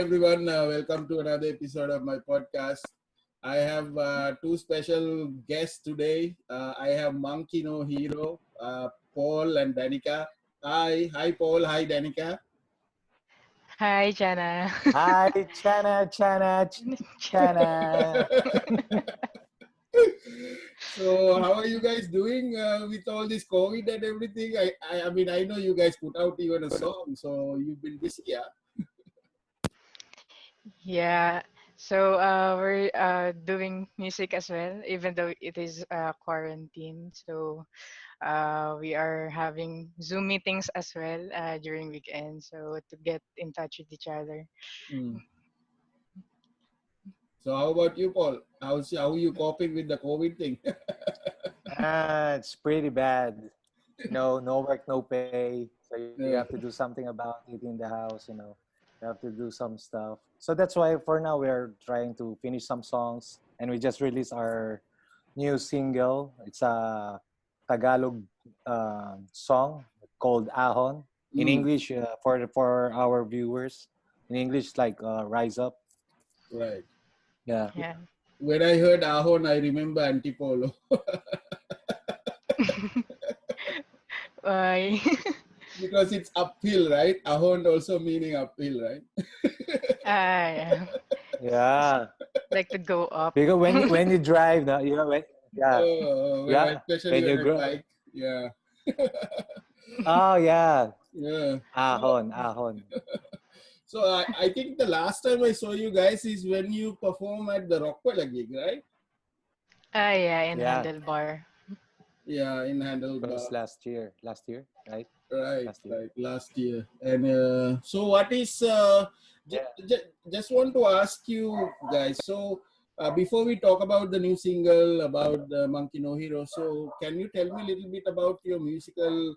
everyone. Welcome to another episode of my podcast. I have two special guests today. I have Monkey No Hero, Paul and Danica. Hi, Paul. Hi, Danica. Hi, Channa. Hi, Channa Channa Channa. So, how are you guys doing with all this COVID and everything? I mean, I know you guys put out even a song, so you've been busy, yeah. Yeah, so we're doing music as well, even though it is quarantine. So we are having Zoom meetings as well during weekends, so to get in touch with each other. Mm. So, how about you, Paul? How are you coping with the COVID thing? It's pretty bad. No work, no pay. So you have to Yeah. do something about it in the house. You have to do some stuff. So that's why for now we're trying to finish some songs, and we just released our new single. It's a Tagalog song called Ahon. In Mm, English, for our viewers, in English like Rise Up. right. Yeah. Yeah. When I heard Ahon, I remember Antipolo Why? because it's uphill, right? Ahon also meaning uphill, right? Yeah. Yeah. Like to go up. Because when you drive now, yeah, Especially when you when I grow. bike, yeah, Oh yeah, yeah. ahon. So I think the last time I saw you guys is when you perform at the RockWeller gig, right? Yeah, in Yeah, Handlebar. Yeah, in it was Handlebar. last year, right? Right, Last year. right. Last year. And so, what is? Yeah. Just want to ask you guys. So, before we talk about the new single about the Monkey No Hero, so can you tell me a little bit about your musical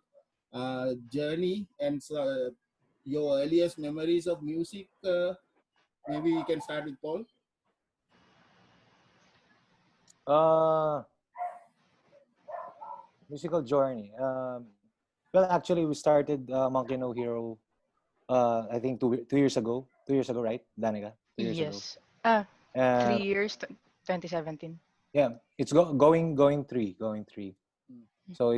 journey and your earliest memories of music? Maybe we can start with Paul. Uh, Musical journey. Well, actually, we started Monkey No Hero. I think 2 years ago. 2 years ago, right, Danica? 2 years ago. Yes. 3 Uh, years, 2017. yeah, it's going three. So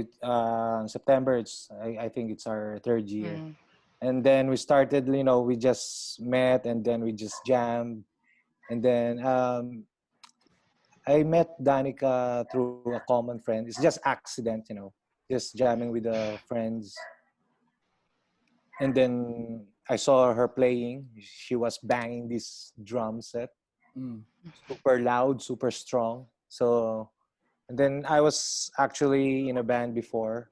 September. I think it's our third year. Mm. And then we started, we just met and then we just jammed. And then I met Danica through a common friend. It's just accident, just jamming with the friends. And then I saw her playing. She was banging this drum set, Mm. super loud, super strong. So, and then I was actually in a band before.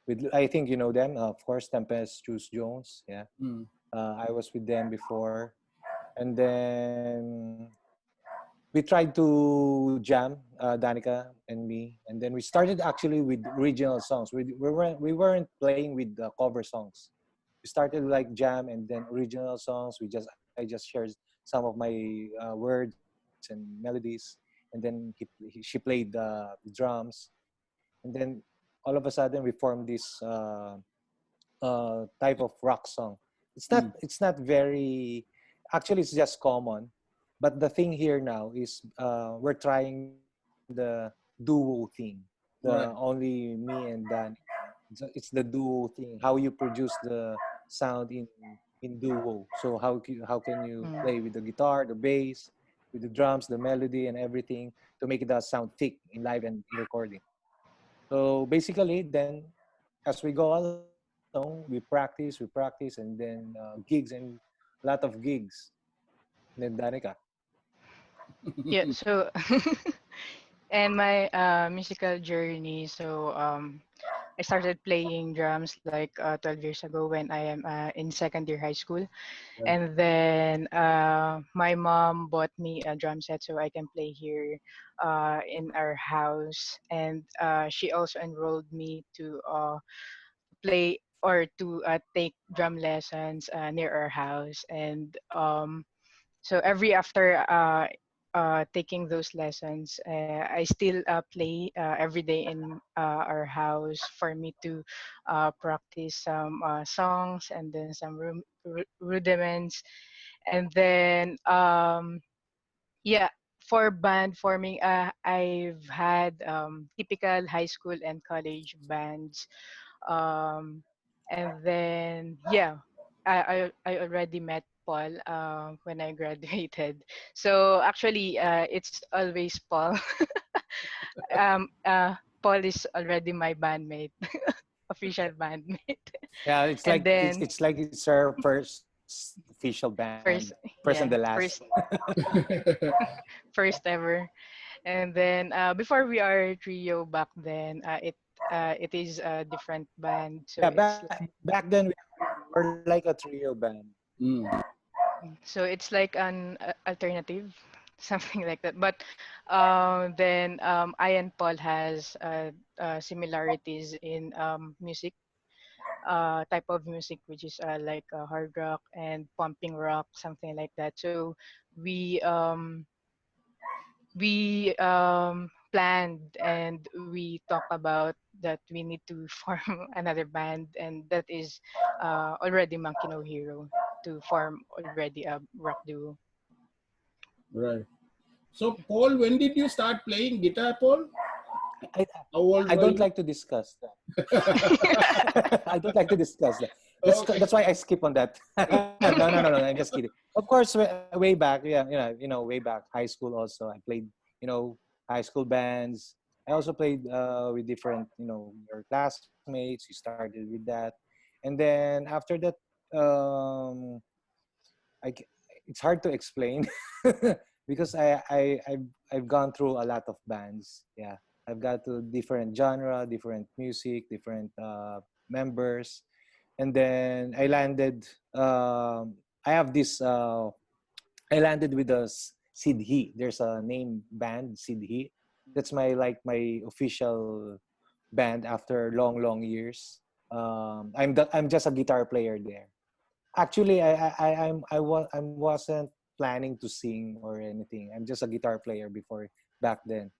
With I think you know them, of course, Tempestuous Jones. Yeah, Mm. I was with them before, and then we tried to jam, Danica and me, and then we started actually with original songs. We weren't playing with the cover songs. We started like jam and then original songs. I just shared some of my words and melodies, and then she played the drums, and then all of a sudden we formed this type of rock song. Mm. It's not very, actually it's just common, but the thing here now is we're trying the duo thing, the Right. only me and Dan. It's the duo thing, how you produce the sound in duo. So how can you Mm. play with the guitar, the bass, with the drums, the melody and everything to make it sound thick in live and in recording. So basically, then as we go along, we practice, and then gigs and a lot of gigs. And then Danica. Yeah, so and my musical journey. So I started playing drums like 12 years ago when I am in second year high school. Right. And then my mom bought me a drum set so I can play here in our house. And she also enrolled me to play or to take drum lessons near our house. And so every after taking those lessons, I still play every day in our house for me to practice some songs and then some rudiments. And then yeah, for band forming, I've had typical high school and college bands. Um, and then yeah, I already met Paul when I graduated. So actually, it's always Paul. Paul is already my bandmate, official bandmate. Yeah, it's And like then it's her first official band, first, first and the yeah, last. first ever. And then before we are trio back then, it is a different band. So Yeah, it's back then we were like a trio band. Mm, it's like an alternative, something like that. But then I and Paul has similarities in music, type of music, which is like hard rock and pumping rock, something like that. So we um, we planned and we talk about that we need to form another band, and that is already Monkey No Hero, to form already a rock duo. right. So, Paul, when did you start playing guitar, Paul? I How old I were don't you? like to discuss that. I don't like to discuss that. Okay. That's why I skip on that. No. I'm just kidding. Of course, way back, yeah, way back high school. Also, I played, high school bands. I also played with different, your classmates. You started with that, and then after that, um, it's hard to explain because I've gone through a lot of bands. Yeah, I've got to different genre, different music, different members, and then I landed. I have this. I landed with the Sidhi. There's a name band Sidhi. That's my official band after long years. I'm just a guitar player there. Actually, I wasn't planning to sing or anything. I'm just a guitar player before back then.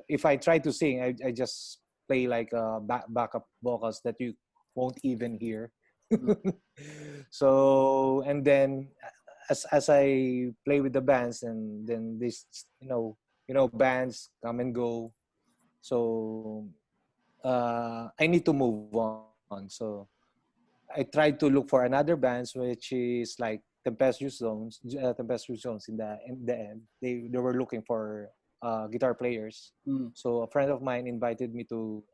If I try to sing, I just play like backup vocals that you won't even hear. Mm, So and then as I play with the bands, and then this bands come and go. So I need to move on. So I tried to look for another bands, which is like Tempestuous Jones. In the end, they were looking for guitar players. mm, So a friend of mine invited me to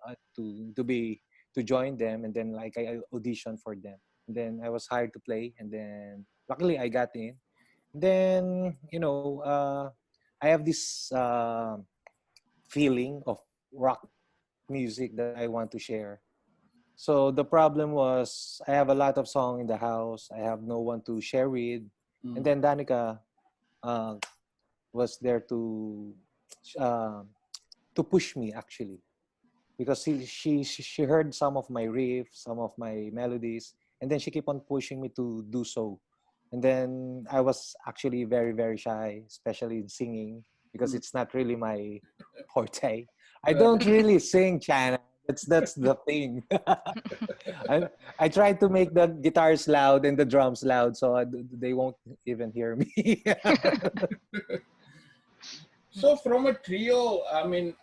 join them, and then like I auditioned for them. And then I was hired to play, and then luckily I got in. Then I have this feeling of rock music that I want to share. So the problem was I have a lot of song in the house. I have no one to share with. And mm, then Danica uh, was there uh, to push me actually, because she heard some of my riffs, some of my melodies, and then she kept on pushing me to do so. And then I was actually very shy, especially in singing, because mm. it's not really my forte. I Right. don't really sing, China. That's the thing. I I try to make the guitars loud and the drums loud, so they won't even hear me. So, from a trio, I mean,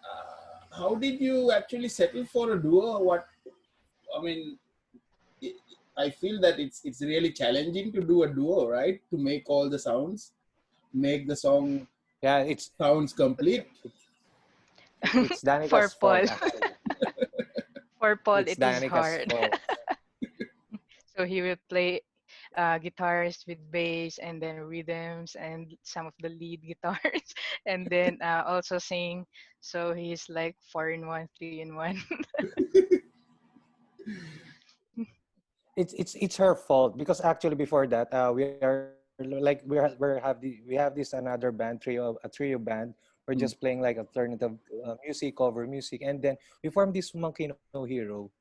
how did you actually settle for a duo? What I mean, I I feel that it's really challenging to do a duo, right? To make all the sounds, make the song Yeah, sounds complete. it's For Danica's Paul, fault actually. for Paul, It's it is Danica's hard. fault. So he will play guitars with bass and then rhythms and some of the lead guitars, and then also sing. So he's like four in one, three in one. It's her fault because actually before that we are like we have this another band a trio band. We're just Mm, playing like alternative music, cover music, and then we formed this Monkey No Hero.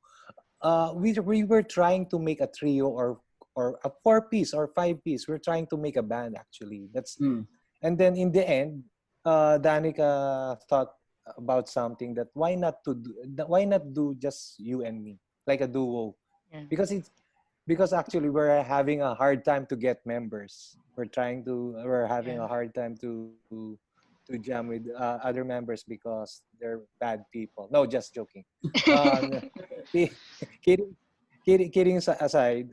We were trying to make a trio or a four piece or five piece. We're trying to make a band actually. That's mm, And then in the end, Danica thought about something that why not do just you and me, like a duo, Yeah. because because actually we're having a hard time to get members. We're having Yeah. a hard time to jam with other members because they're bad people. No, just joking. Um, ki- kidding, aside,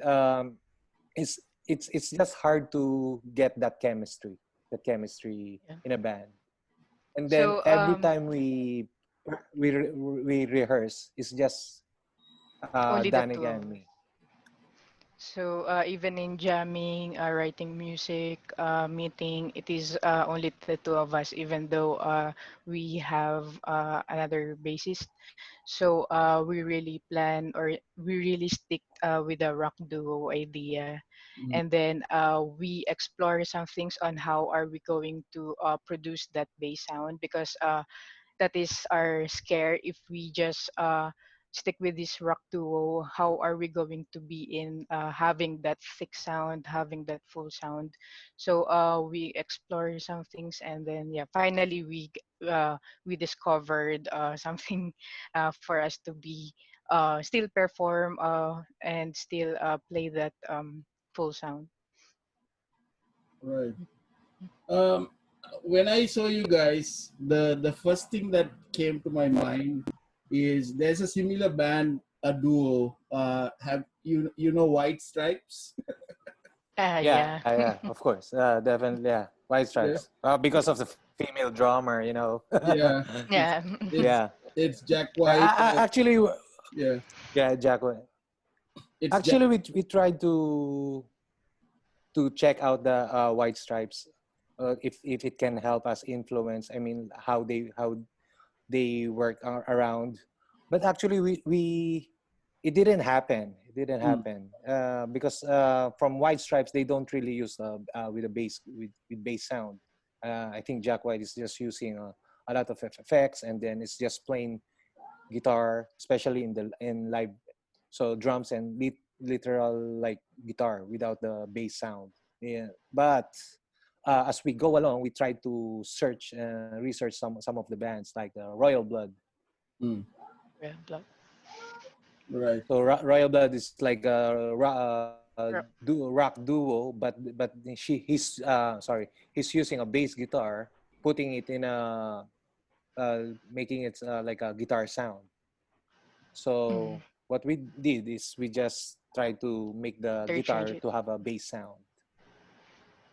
it's just hard to get that chemistry Yeah. in a band. And then So every time we rehearse, it's just only the two Danica of and us. me. So even in jamming, writing music, meeting, it is only the two of us, even though we have another bassist. So we really plan, or we really stick with the rock duo idea. Mm. And then we explore some things on how are we going to produce that bass sound, because that is our scare. If we just stick with this rock duo, how are we going to be in having that thick sound, having that full sound? So we explore some things, and then yeah, finally we discovered something for us to be still perform and still play that full sound. Right. Um, when I saw you guys, the first thing that came to my mind is there's a similar band, a duo. Have you know White Stripes? Yeah. Yeah, of course. Definitely, yeah. White Yeah, Stripes. Because of the female drummer, you know. yeah. It's Yeah. it's Yeah. it's Jack White. Actually, Yeah, yeah, Jack. it's Jack. Actually, we tried to check out the White Stripes, if it can help us influence. I mean, how they work around. But actually, we it didn't happen. It didn't Mm, happen because from White Stripes they don't really use with a bass with bass sound. I think Jack White is just using a lot of effects, and then it's just plain guitar, especially in live. So drums and literal like guitar without the bass sound. Yeah, but as we go along, we try to research some of the bands like Royal Blood. mm, Yeah, right. So Royal Blood is like a rock duo, but he's using a bass guitar, putting it in making it like a guitar sound. mm, So what we did is we just tried to make the interchange guitar it. to have a bass sound.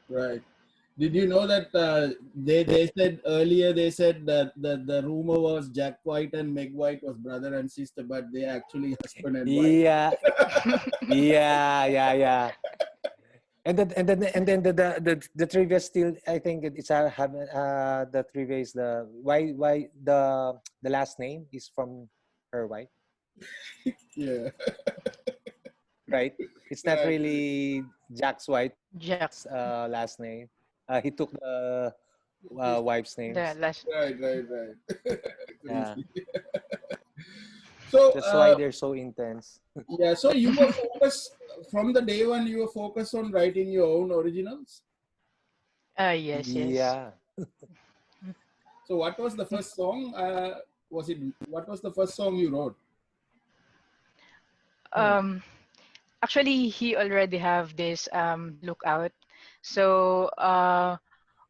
Right. Did you know that they said earlier, they said that the rumor was Jack White and Meg White was brother and sister, but they actually husband and wife. Yeah, yeah. And then the trivia still, I think it's have the trivia is the why the last name is from her wife, Yeah. right? It's not Right. really Jack's White's Jack, last name. He took the wife's the names. last. Right. Yeah, Crazy. So that's why they're so intense. yeah, so you were focused from the day one. You were focused on writing your own originals. Yes. Yeah. So what was the first song? Was it what was the first song you wrote? Hmm. Um, Actually, he already have this lookout. So,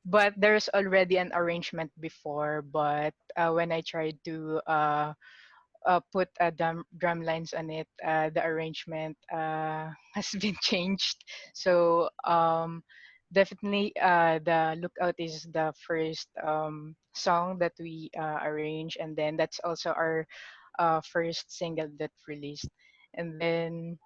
but there's already an arrangement before. But when I tried to put drum lines on it, the arrangement has been changed. So definitely, the Lookout is the first song that we arranged, and then that's also our first single that released. And then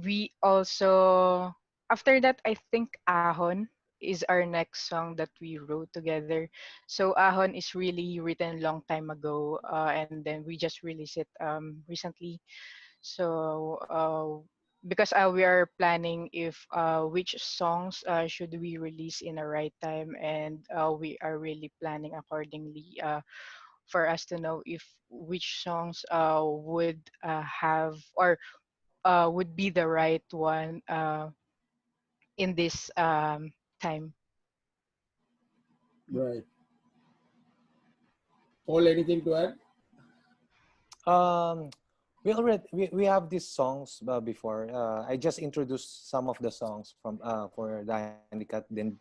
we also, after that, I think Ahon is our next song that we wrote together. So Ahon is really written long time ago, and then we just released it recently. So because we are planning if which songs should we release in the right time, and we are really planning accordingly for us to know if which songs would have, or would be the right one in this time. Right. Paul, anything to add? Um. we have these songs before. I just introduced some of the songs from for Danica. Then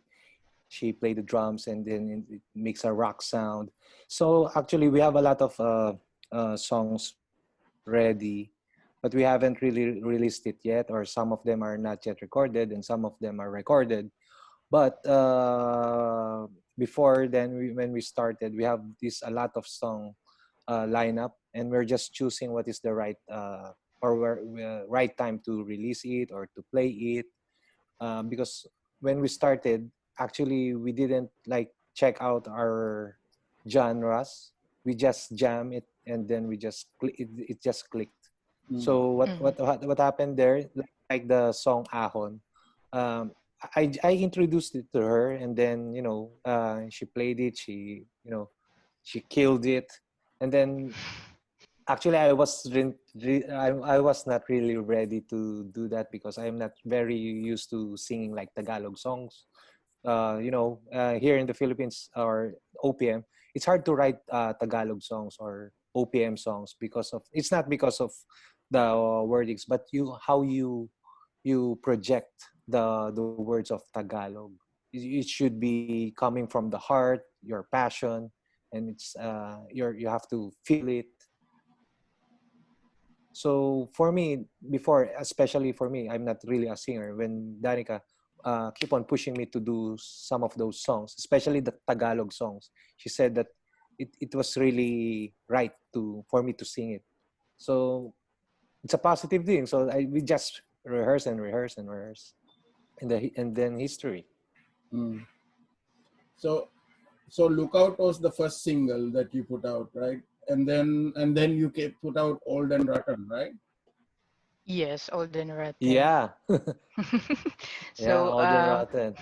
she played the drums, and then it makes a rock sound. So actually, we have a lot of songs ready, but we haven't really released it yet, or some of them are not yet recorded, and some of them are recorded. But before then, when we started, we have this a lot of song lineup, and we're just choosing what is the right right time to release it or to play it. Because when we started, actually we didn't like check out our genres. We just jam it, and then it just clicked. Mm. So Mhm. what happened there? Like the song Ahon, um, I introduced it to her, and then she played it. She killed it, and then actually I was not really ready to do that because I'm not very used to singing like Tagalog songs. Here in the Philippines or OPM, it's hard to write Tagalog songs or OPM songs because of it's not because of the wordings, but you project the words of Tagalog. It should be coming from the heart, your passion, and you have to feel it. So for me, before, especially for me, I'm not really a singer. When Danica keep on pushing me to do some of those songs, especially the Tagalog songs, she said that it was really right for me to sing it. So it's a positive thing. So we just rehearse and rehearse and rehearse, and then history. Mm. So so Lookout was the first single that you put out, right? And then you put out Old and Rotten, right? Yes, old and rotten. Yeah, yeah, So, all the rotten.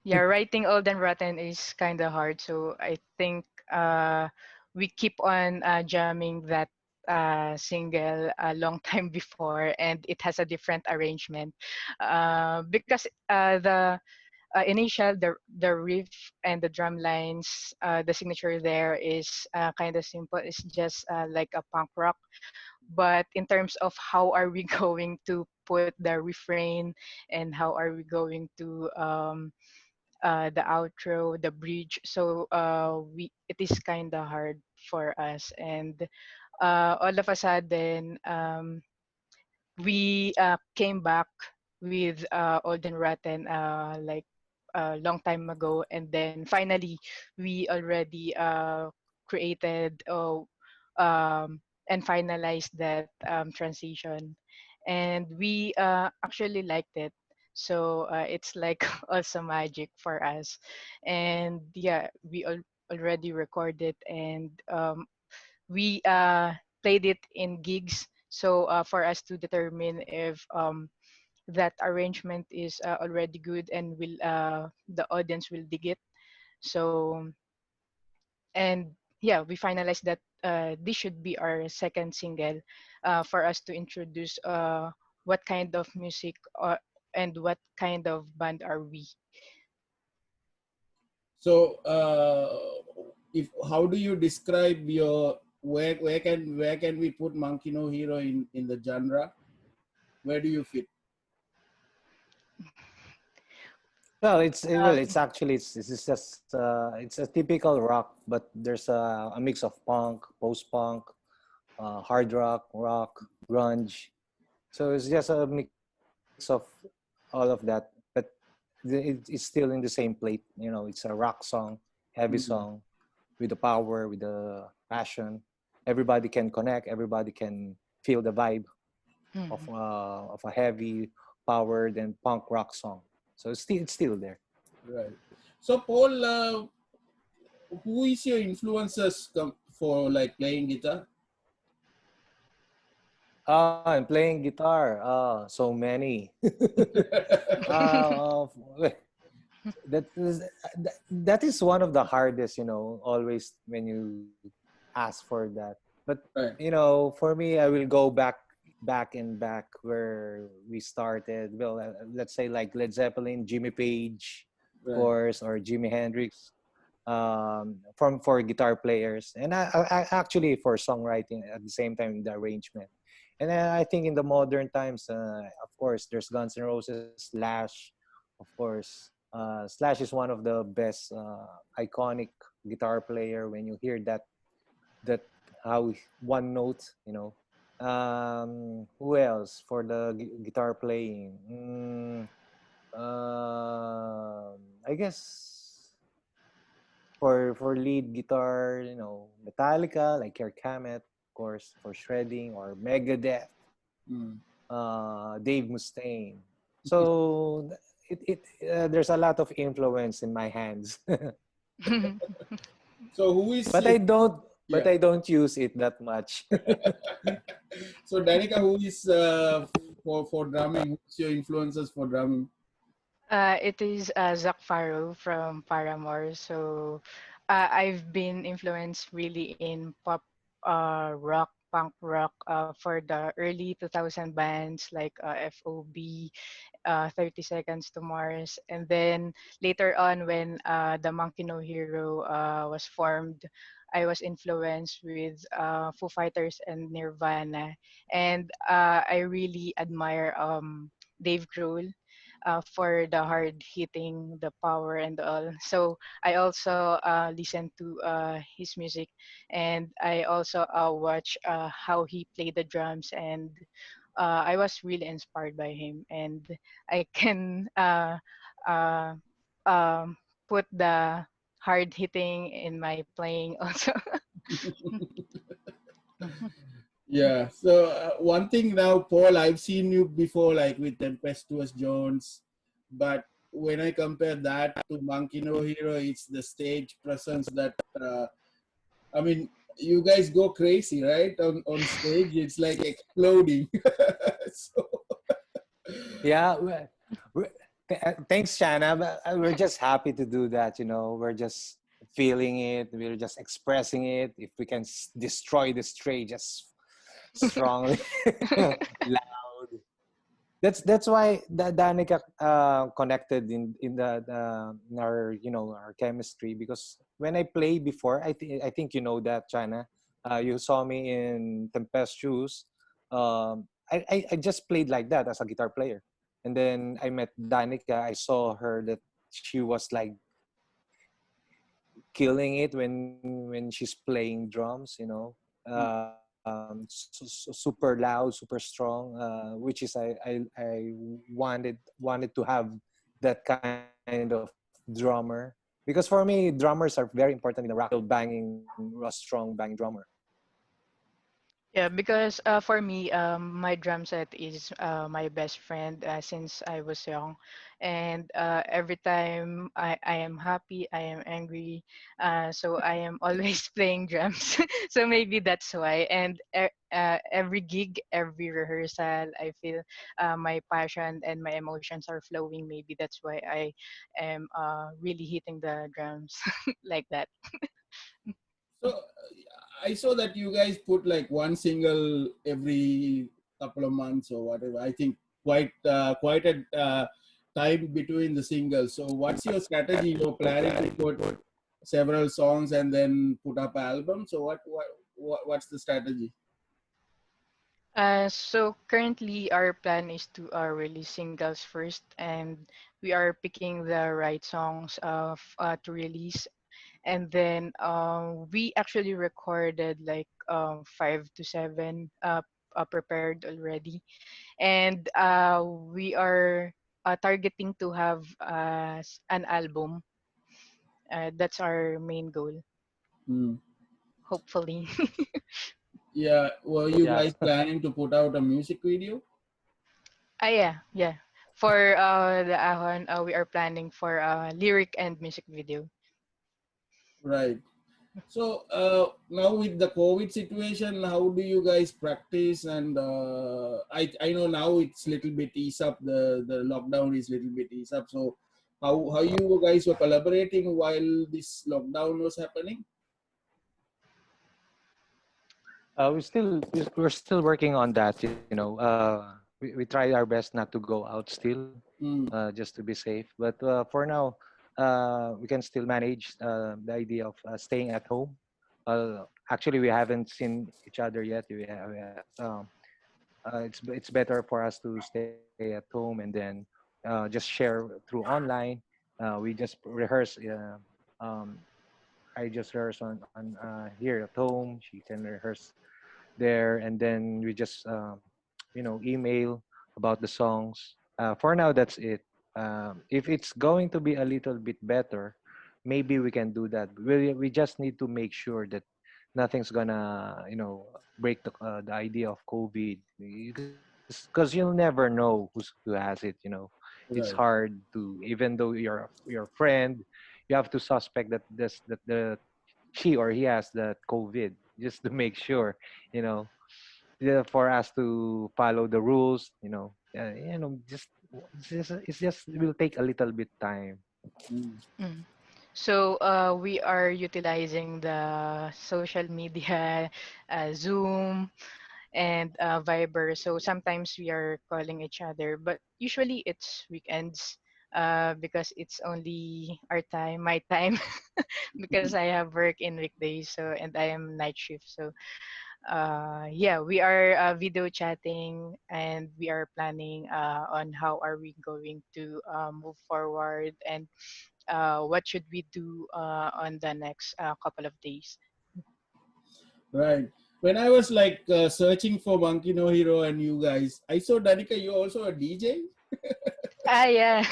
yeah, writing old and rotten is kind of hard. So I think we keep on jamming that single a long time before, and it has a different arrangement because initial the riff and the drum lines, the signature there is kind of simple. It's just like a punk rock, but in terms of how are we going to put the refrain and how are we going to the outro, the bridge. So we it is kind of hard for us, and all of a sudden we came back with Old and Rotten like a long time ago, and then finally we already created and finalized that transition, and we actually liked it. So it's like also magic for us, and yeah, we already recorded, and we played it in gigs, so for us to determine if that arrangement is already good and will the audience will dig it. So, and yeah, we finalized that this should be our second single for us to introduce what kind of music and what kind of band are we. So if how do you describe your where can we put Monkey No Hero in the genre? Where do you fit? Well, um, it's actually it's just it's a typical rock, but there's a mix of punk, post punk, hard rock, grunge. So it's just a mix of all of that, but it's still in the same plate. It's a rock song, heavy song, Mm. with the power, with the passion. Everybody can connect. Everybody can feel the vibe mhm. of a heavy, powered and punk rock song. So it's still there. Right. So Paul, who is your influences for like playing guitar? I'm playing guitar. So many. uh, that is one of the hardest. Always when you ask for that. But Right. for me, I will go back where we started. Well, let's say like Led Zeppelin, Jimmy Page, of Right. course, or Jimi Hendrix. From for guitar players, and I actually for songwriting at the same time the arrangement. And I think in the modern times, of course, there's Guns N' Roses, Slash, of course. Slash is one of the best iconic guitar player. When you hear that how one note, you know. Who else for the guitar playing? I guess for lead guitar, you know, Metallica, like Kirk Hammett, of course, for shredding, or Megadeth, Mm. Dave Mustaine. So there's a lot of influence in my hands, So who is but I don't but yeah? I don't use it that much. So Danica, who is for drumming? Who's your influences for drumming? It is Zach Farrow from Paramore. So I've been influenced really in pop rock, punk rock for the early 2000 bands like FOB, 30 Seconds to Mars. And then later on, when the Monkey No Hero was formed, I was influenced with Foo Fighters and Nirvana. And I really admire Dave Grohl for the hard hitting, the power, and all. So I also listen to his music, and I also watch how he played the drums, and I was really inspired by him, and I can uh, um, put the hard hitting in my playing also. Yeah. So one thing now, Paul, I've seen you before, like with Tempestuous Jones, but when I compare that to Monkey No Hero, it's the stage presence that I mean, you guys go crazy, right? On stage, it's like exploding. So, Yeah, thanks, Shanna. But we're just happy to do that. You know, we're just feeling it. We're just expressing it. If we can destroy the stage just strongly, loud. That's why the Danica connected in our, you know, our chemistry, because when I played before, I think you know that, China. You saw me in Tempestuous. I just played like that as a guitar player, and then I met Danica. I saw her that she was like killing it when she's playing drums. You know, super loud, super strong, which is I wanted to have that kind of drummer, because for me drummers are very important in the rock banging, a strong banging drummer. Yeah, because for me, my drum set is my best friend since I was young, and every time I am happy, I am angry, so I am always playing drums. So maybe that's why. And every gig, every rehearsal, I feel my passion and my emotions are flowing. Maybe that's why I am really hitting the drums like that. so I saw that you guys put like one single every couple of months or whatever. I think quite a time between the singles. So what's your strategy? You're planning to put several songs and then put up albums. So what's the strategy? So currently our plan is to release singles first, and we are picking the right songs to release, and then we actually recorded like 5 to 7 prepared already, and we are targeting to have an album. That's our main goal, Hmm. hopefully. Yeah. Were you Yeah. guys planning to put out a music video? Yeah, yeah. For the Ahon, we are planning for lyric and music video. Right. So now with the COVID situation, how do you guys practice? And I know now it's little bit ease up. The lockdown is little bit ease up. So how you guys were collaborating while this lockdown was happening? We're still working on that. You know, we try our best not to go out still, Mm. just to be safe. But for now, we can still manage the idea of staying at home. Actually, we haven't seen each other yet. it's better for us to stay at home and then just share through online. We just rehearse. Um, I just rehearse on here at home. She can rehearse there, and then we just email about the songs. For now, that's it. If it's going to be a little bit better, maybe we can do that. We just need to make sure that nothing's gonna break the idea of COVID, because you'll never know who has it. It's Right. hard to, even though you're your friend, you have to suspect that the she or he has that COVID, just to make sure, you know, yeah, for us to follow the rules, just it will take a little bit time. Mm. Mm. So we are utilizing the social media, Zoom, and Viber. So sometimes we are calling each other, but usually it's weekends because it's only our time, my time, because I have work in weekdays. So and I am night shift. So yeah, we are video chatting and we are planning on how are we going to move forward and what should we do on the next couple of days. Right. When I was like searching for Monkey No Hero and you guys, I saw Danica. You also a DJ. Ah, yeah.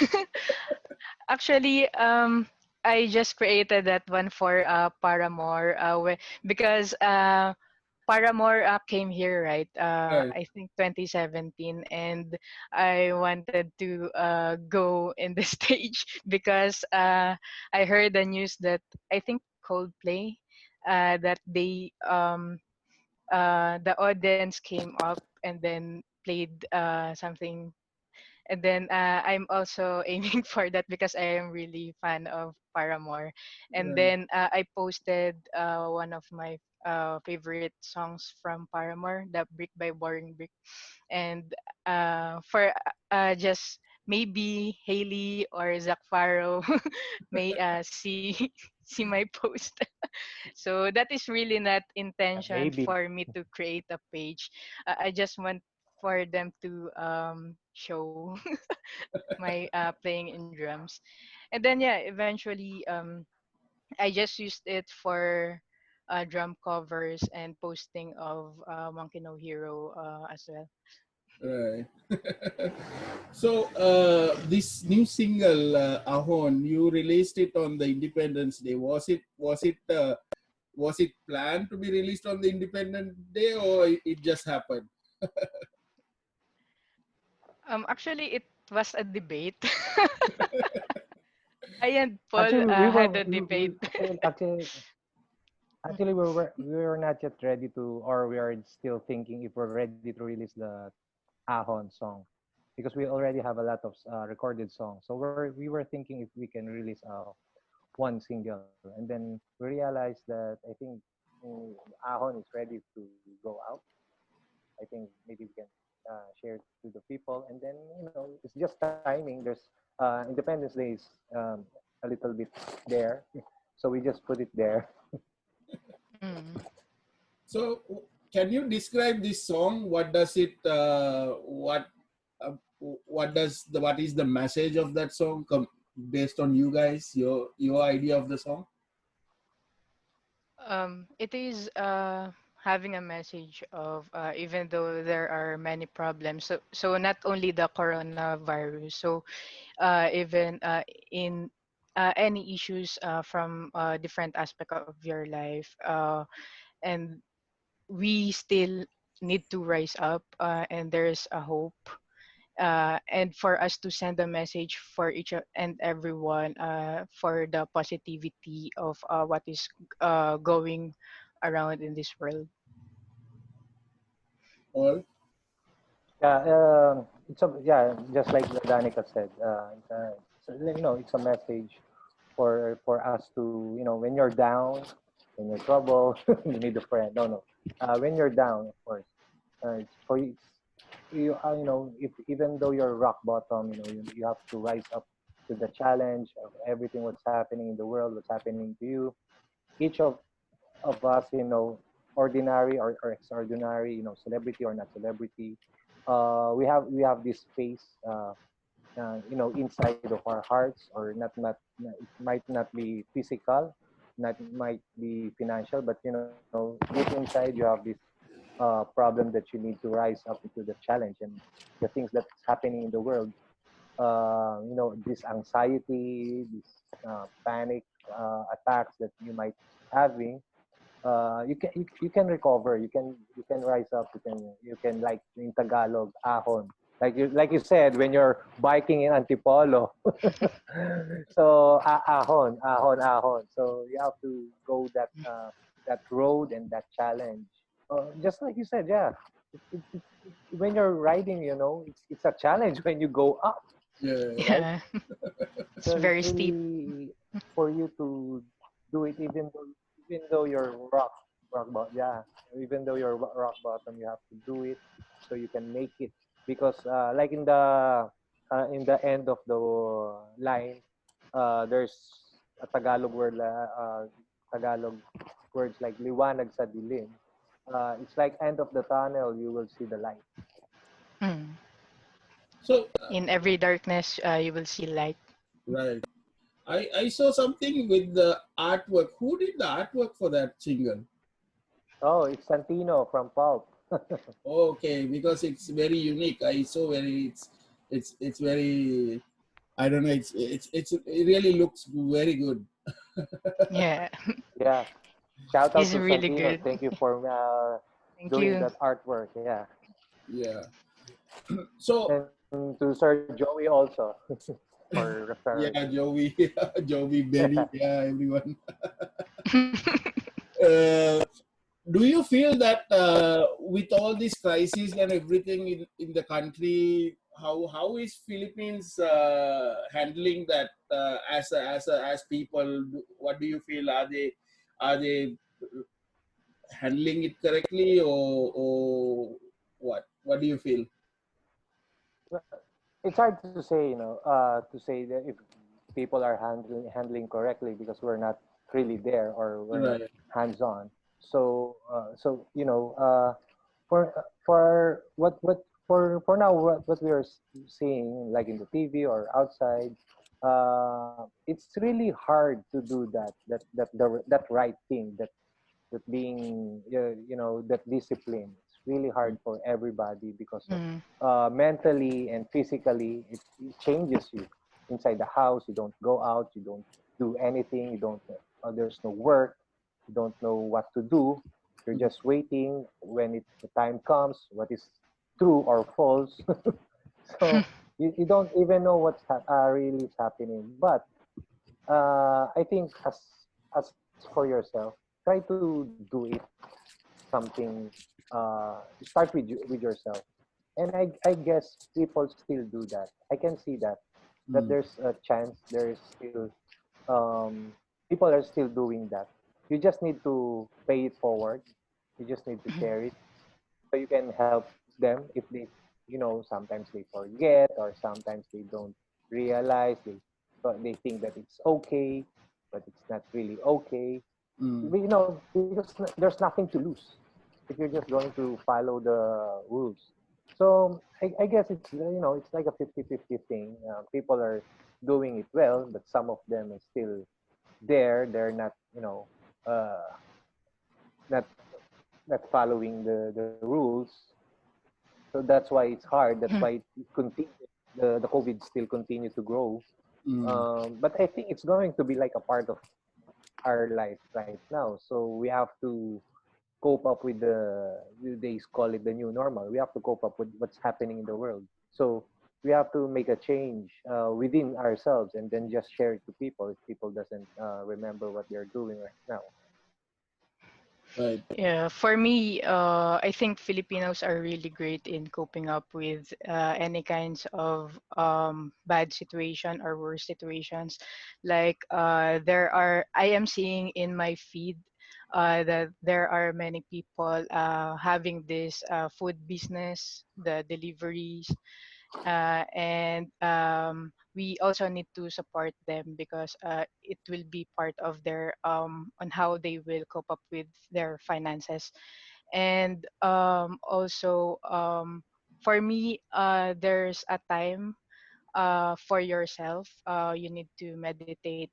Actually, I just created that one for Paramore because Paramore came here, right? Right. I think 2017, and I wanted to go in the stage because I heard the news that I think Coldplay that the audience came up and then played something, and then I'm also aiming for that because I am really fan of Paramore. And Right. then I posted one of my favorite songs from Paramore, the Brick by Boring Brick. And for just maybe Haley or Zach Farrow may see see my post. So that is really not intention Maybe. for me to create a page. I just want for them to show my playing in drums. And then yeah, eventually I just used it for drum covers and posting of Monkey No Hero as well. Right. So this new single Ahon, you released it on the Independence Day. Was it planned to be released on the Independence Day, or it just happened? Actually, it was a debate. I and Actually, Paul had a debate. actually we were not yet ready to, or we are still thinking if we're ready to release the Ahon song, because we already have a lot of recorded songs. So we were thinking if we can release one single, and then we realized that I think mm, Ahon is ready to go out. I think maybe we can share it to the people, and then it's just timing. There's Independence Day is a little bit there, so we just put it there. Mm. So can you describe this song? What does it? Uh, what is the message of that song? Based on you guys, your idea of the song. It is having a message of even though there are many problems, so not only the coronavirus, so even in any issues from different aspect of your life, and we still need to rise up, and there's a hope, and for us to send a message for and everyone for the positivity of what is going around in this world. All Yeah, just like Danica said, it's a message for us to, when you're down, when you're trouble, you need a friend. No, no. When you're down, of course, it's for you. If even though you're rock bottom, you have to rise up to the challenge of everything what's happening in the world, what's happening to you. Each of us, ordinary or extraordinary, celebrity or not celebrity, we have this space, inside of our hearts, or it might not be physical, not might be financial, but deep inside you have this problem that you need to rise up into the challenge, and the things that's happening in the world, this anxiety, this panic attacks that you might having, you can recover, you can rise up, you can, like in Tagalog, ahon, like you said, when you're biking in Antipolo. So ahon, so you have to go that road and that challenge, just like you said. Yeah, when you're riding, it's a challenge when you go up, Yeah. right? Yeah. It's So it's very steep. really for you to do it, even though you're rock bottom. Yeah, even though you're rock bottom, you have to do it so you can make it. Because like in the end of the line, there's a Tagalog words like liwanag sa dilim. It's like end of the tunnel. You will see the light. Mm. So In every darkness, you will see light. right. I saw something with the artwork. Who did the artwork for that single? Oh, it's Santino from Pulp. Okay, because it's very unique. I saw it's very, I don't know. It really looks very good. Yeah. Yeah. Shout out He's to really Santino. good. Thank you for Thank doing you. that artwork. Yeah. Yeah. So And to Sir Joey also for referring. yeah, Joey, Joey, Bennii, yeah, everyone. Uh, do you feel that with all this crisis and everything in the country, how is Philippines handling that as people? What do you feel? Are they handling it correctly, or what? What do you feel? It's hard to say, to say that if people are handling correctly, because we're not really there, or we're not Right. hands on. So for now, what we are seeing, like in the TV or outside, it's really hard to do that right thing, that being, that discipline. It's really hard for everybody because of Mm. mentally and physically, it changes you inside the house. You don't go out, you don't do anything, you don't there's no work, you don't know what to do. You're just waiting when the time comes, what is true or false. So you don't even know really is happening. But I think, as for yourself, try to do it something. Start with yourself, and I guess people still do that. I can see that Mm. there's a chance, there's still people are still doing that. You just need to pay it forward. You just need to share it so you can help them if they, sometimes they forget, or sometimes they don't realize, but they think that it's okay, but it's not really okay. Mm. Because there's nothing to lose if you're just going to follow the rules. So I guess it's like a 50-50 thing. People are doing it well, but some of them are still there. They're not, uh, not not following the rules. So that's why it's hard. That's why it continue, the COVID still continue to grow. Mm. But I think it's going to be like a part of our life right now. So we have to cope up with they call it the new normal. We have to cope up with what's happening in the world. So we have to make a change within ourselves, and then just share it to people if people doesn't remember what they're doing right now. Right. Yeah, for me, I think Filipinos are really great in coping up with any kinds of bad situation or worse situations. Like I am seeing in my feed that there are many people having this food business, the deliveries, and we also need to support them because it will be part of their on how they will cope up with their finances. And also for me, there's a time for yourself. You need to meditate.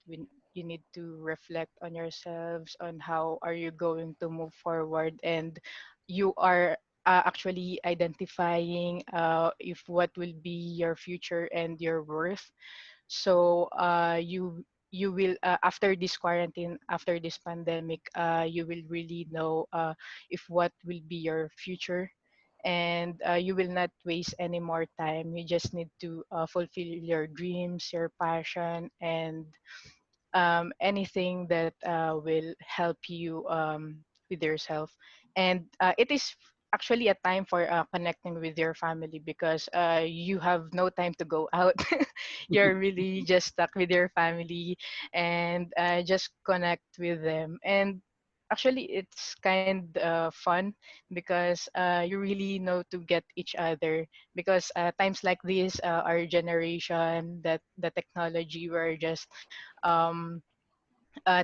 You need to reflect on yourselves on how are you going to move forward, and you are actually identifying if what will be your future and your worth. So you will after this quarantine, after this pandemic, you will really know if what will be your future, and you will not waste any more time. You just need to fulfill your dreams, your passion, and anything that will help you with yourself. And it is actually a time for connecting with your family, because you have no time to go out. You're really just stuck with your family, and just connect with them. And actually, it's kind of fun, because you really know to get each other, because times like this, our generation, that the technology, we're just um,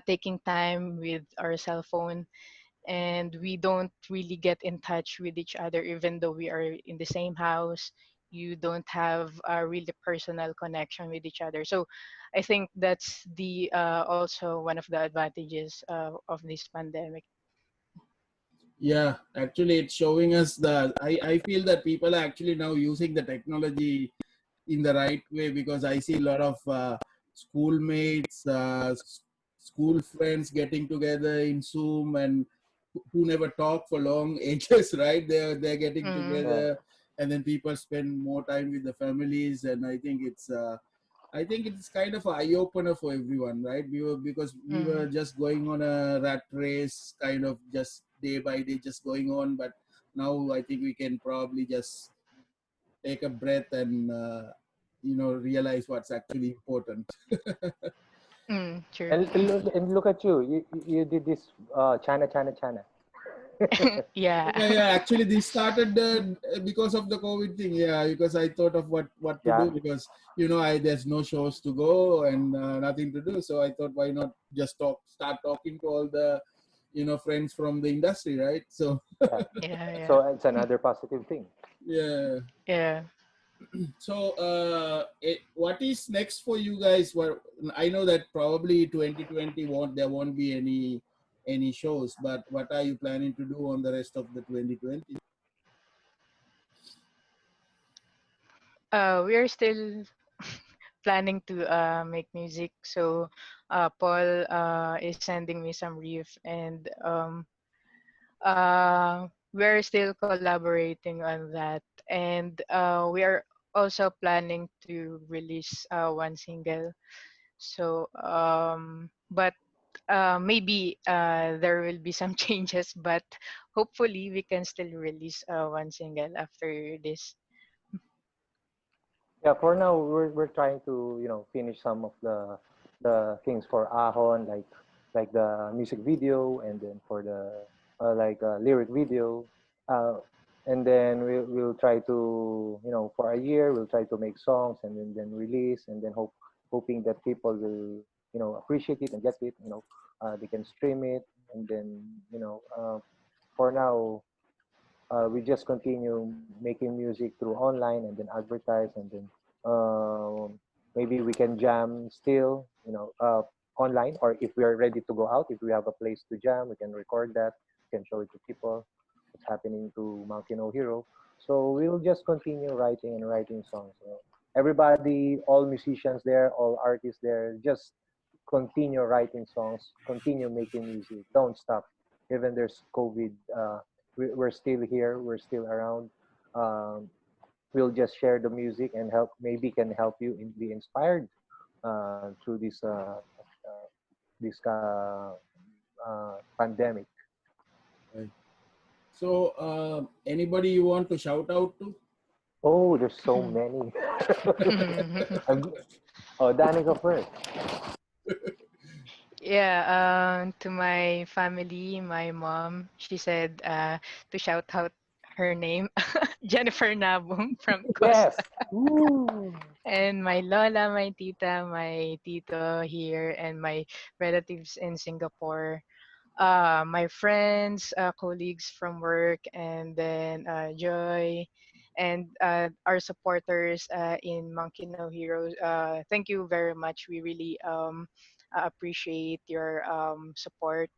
taking time with our cell phone, and we don't really get in touch with each other, even though we are in the same house. You don't have a really personal connection with each other. So I think that's the also one of the advantages of this pandemic. Yeah, actually, it's showing us the. I feel that people are actually now using the technology in the right way, because I see a lot of schoolmates, school friends getting together in Zoom, and who never talk for long ages, right? They're getting Mm, Yeah. together, and then people spend more time with the families, and I think it's kind of an eye opener for everyone, right? Because we mm, were just going on a rat race, kind of just day by day, just going on. But now I think we can probably just take a breath and realize what's actually important. true. And look at you. You did this China China China. Yeah. Yeah, yeah. Actually, this started because of the COVID thing. Yeah, because I thought of what to Yeah. do, because I there's no shows to go and nothing to do. So I thought, why not just start talking to all the friends from the industry, right? So Yeah. Yeah, yeah. So it's another positive thing. yeah. Yeah. So what is next for you guys? Well, I know that probably 2020 won't be any shows, but what are you planning to do on the rest of the 2020? We are still planning to make music. So Paul is sending me some riff, and we're still collaborating on that. And we are also planning to release one single. So but maybe there will be some changes, but hopefully we can still release one single after this. Yeah, for now we're trying to finish some of the things for Ahon, like the music video, and then for the lyric video, uh, and then we'll try to for a year we'll try to make songs and then release, and then hoping that people will appreciate it and get it, they can stream it, and then for now we just continue making music through online and then advertise, and then maybe we can jam still online, or if we are ready to go out, if we have a place to jam, we can record that, we can show it to people what's happening to Mountain O Hero. So we'll just continue writing and writing songs. Everybody, all musicians there, all artists there, just continue writing songs, continue making music, don't stop. Even there's COVID, we're still here, we're still around. Um, we'll just share the music and maybe can help you be inspired through this pandemic. Right. So anybody you want to shout out to? Oh, there's so many. I'm, oh, Danica first. Yeah, to my family, my mom, she said to shout out her name, Jennifer Nabum from Costa. Yes. Woo. And my lola, my tita, my tito here, and my relatives in Singapore. My friends, colleagues from work, and then Joy, and our supporters in Monkey No Heroes. Thank you very much. We really appreciate your support.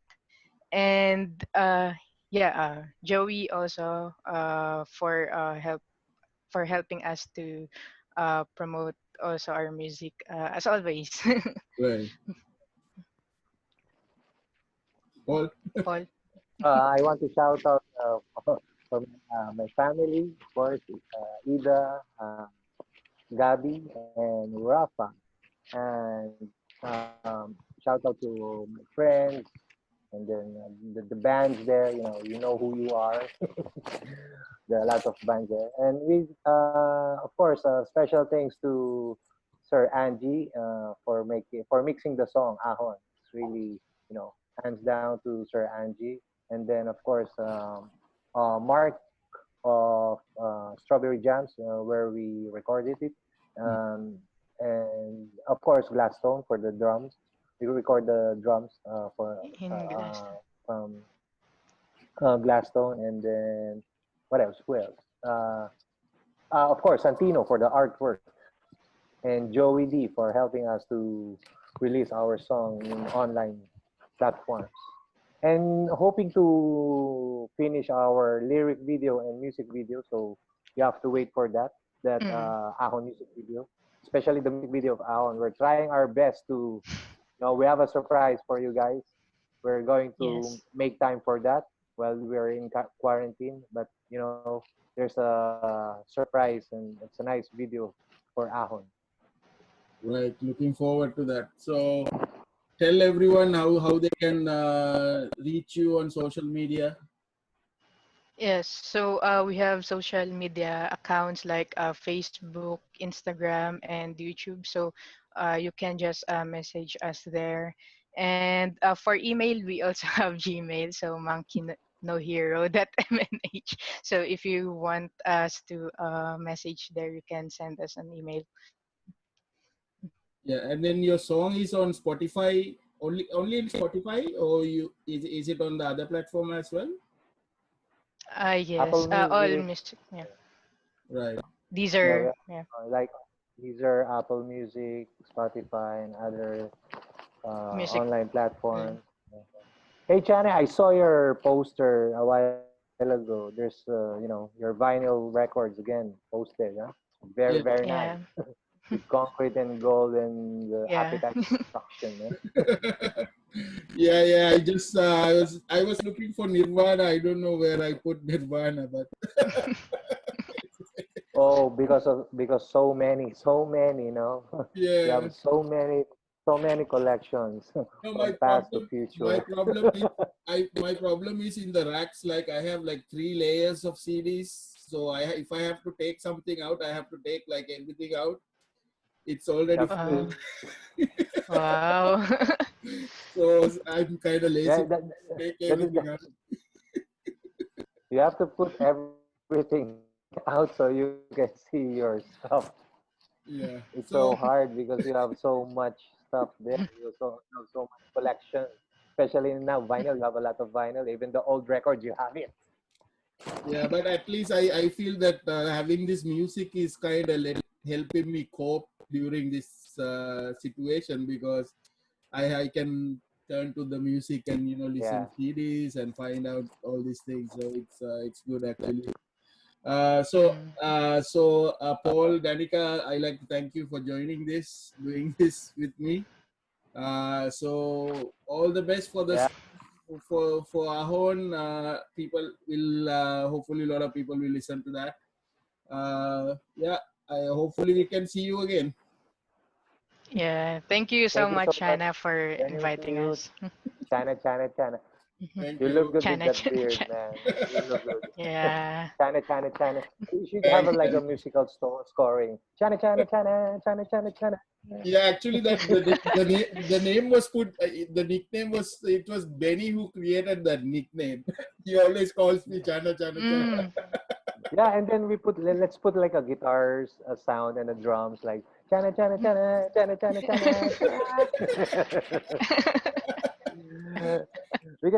And yeah, Joey also for helping us to promote also our music as always. Right. Paul. Paul. I want to shout out for my family, of course, Ida, Gabby, and Rafa. And shout out to my friends, and then the bands there. You know who you are. There are a lot of bands there, and of course, special thanks to Sir Angie for mixing the song Ahon. It's really, hands down to Sir Angie, and then of course, Mark of Strawberry Jams, where we recorded it, um, and of course Gladstone for the drums. We record the drums In glass. from Gladstone, and then what else? Who else? Of course, Santino for the artwork, and Joey D for helping us to release our song in online platforms. And hoping to finish our lyric video and music video, so you have to wait for that Mm. Ahon music video, especially the music video of Ahon. We're trying our best to, we have a surprise for you guys. We're going to Yes. make time for that while we're in quarantine, but there's a surprise, and it's a nice video for Ahon. Right. Looking forward to that. So tell everyone how they can reach you on social media. Yes, so we have social media accounts like Facebook, Instagram, and YouTube. So you can just message us there. And for email, we also have Gmail. So monkeynohero.mnh. So if you want us to message there, you can send us an email. Yeah, and then your song is on Spotify, only in Spotify, or is it on the other platform as well? Apple Yes, all Music, music. Yeah, Right. these yeah, are yeah like these are Apple Music, Spotify, and other music. online Mm. platforms. Hey, Chana, I saw your poster a while ago. There's, your vinyl records again posted, huh? Very, Yeah. very nice. Yeah, With concrete and gold and the yeah. appetite destruction, eh? Yeah, yeah. I was looking for Nirvana. I don't know where I put Nirvana, but Oh, because so many, you yeah. have so many collections No, from past to my future. problem is my problem is in the racks. Like I have like 3 layers of CDs. So if I have to take something out, I have to take like everything out. It's You already have full. Wow. Wow. So I'm kind of lazy yeah, to that, take that is everything out. you have to put everything out so you can see your stuff. It's Yeah. so So hard because you have so much stuff there. You have so much collection, especially now vinyl. You have a lot of vinyl. Even the old records, you have it. yeah, but at least I feel that having this music is kind of helping me cope during this situation because I can turn to the music and Yeah, listen CDs and find out all these things. So it's good actually. Mm. Paul, Danica, I like to thank you for doing this with me. So all the best for yeah. this for Ahon. People will hopefully a lot of people will listen to that. Yeah, hopefully we can see you again. Yeah. Thank you Thank so you so much, much. Hannah, for Same to inviting you, us. China, China, China. Thank You look you. good with Chana, that chana, beard, chana. man. You look good. Yeah. China, China, China. You should have Thanks. like a musical scoring. China, China, China, China, China, China. Yeah, actually, the name was put. The nickname was Bennii who created that nickname. He always calls me Channa Channa Channa. Mm. Yeah, and then let's put like a guitars, a sound, and the drums like China, China, China, China, China, China, China. We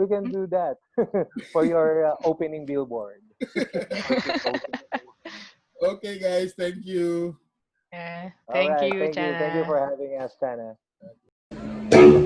can do that for your opening billboard. Music opening. Okay, guys. Thank you. Yeah. All Thank right. you, Thank you. Thank you for Chana. having us, Tana.